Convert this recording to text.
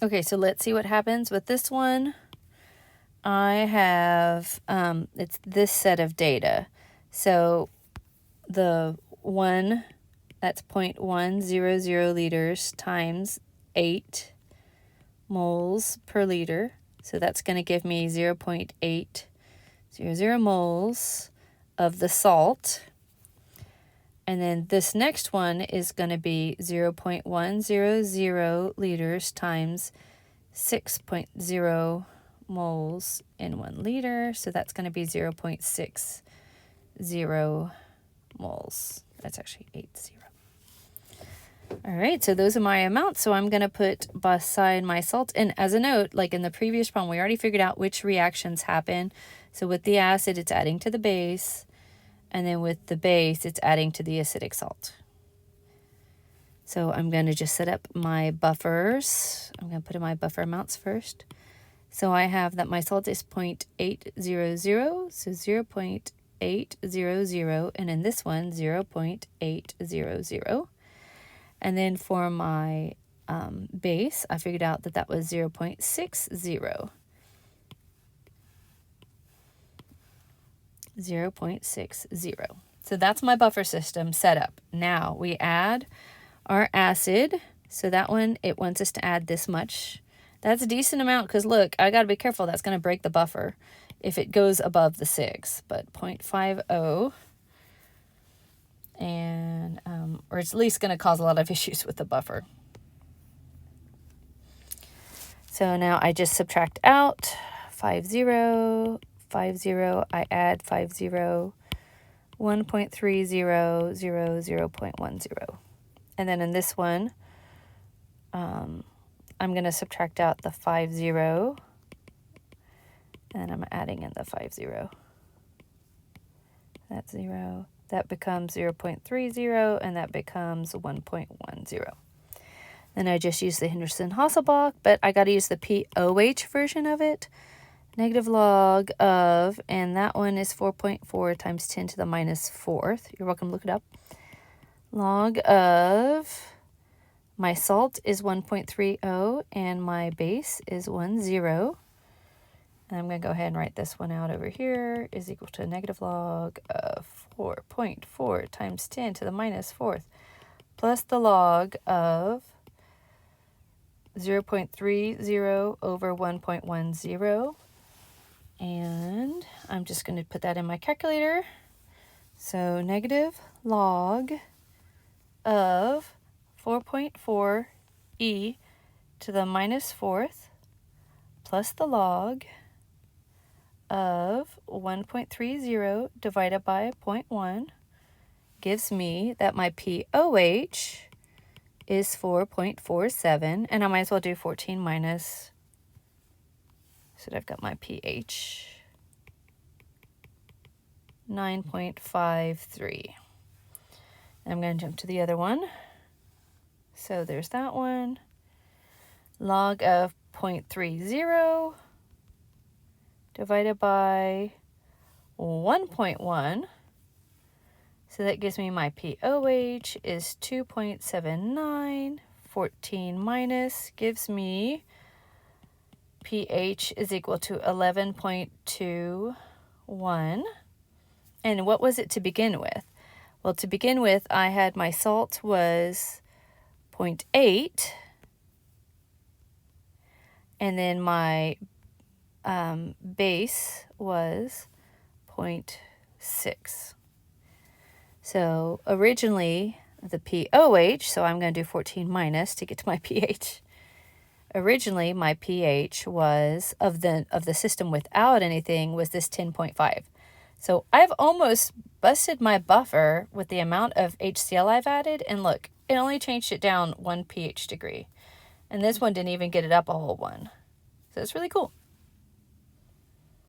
Okay, so let's see what happens with this one. I have, it's this set of data. So the one, that's 0.100 liters times 8 moles per liter. So that's going to give me 0.800 moles of the salt. And then this next one is going to be 0.100 liters times 6.0 moles in 1 liter. So that's going to be 0.60 moles. That's actually 80. All right, so those are my amounts. So I'm going to put beside my salt. And as a note, like in the previous problem, we already figured out which reactions happen. So with the acid, it's adding to the base. And then with the base, it's adding to the acidic salt. So I'm going to just set up my buffers. I'm going to put in my buffer amounts first. So I have that my salt is 0.800, so 0.800, and in this one, 0.800. And then for my base, I figured out that that was 0.60. 0.60. So that's my buffer system set up. Now we add our acid. So that one, it wants us to add this much. That's a decent amount because look, I got to be careful. That's going to break the buffer if it goes above the 6. But 0.50, and or it's at least going to cause a lot of issues with the buffer. So now I just subtract out 50, 50, I add 50, 1.30, 0.10. And then in this one, I'm going to subtract out the 50, and I'm adding in the 50. That's 0. That becomes 0.30, and that becomes 1.10. Then I just use the Henderson-Hasselbalch, but I got to use the POH version of it. Negative log of, and that one is 4.4 times 10 to the minus 4th. You're welcome to look it up. Log of, my salt is 1.30, and my base is 10. And I'm going to go ahead and write this one out over here, is equal to negative log of 4.4 times 10 to the minus 4th, plus the log of 0.30 over 1.10. And I'm just going to put that in my calculator. So negative log of 4.4 e to the minus 4th plus the log of 1.30 divided by 0.1 gives me that my POH is 4.47, and I might as well do 14 minus, so I've got my pH, 9.53. I'm going to jump to the other one. So there's that one. Log of 0.30 divided by 1.1. So that gives me my POH is 2.79. 14 minus gives me pH is equal to 11.21. And what was it to begin with? Well, to begin with, I had my salt was 0.8. And then my base was 0.6. So originally the POH, so I'm going to do 14 minus to get to my pH. Originally my pH was of the system without anything was this 10.5. So I've almost busted my buffer with the amount of HCl I've added, and look, it only changed it down 1 pH degree. And this one didn't even get it up a whole one. So it's really cool.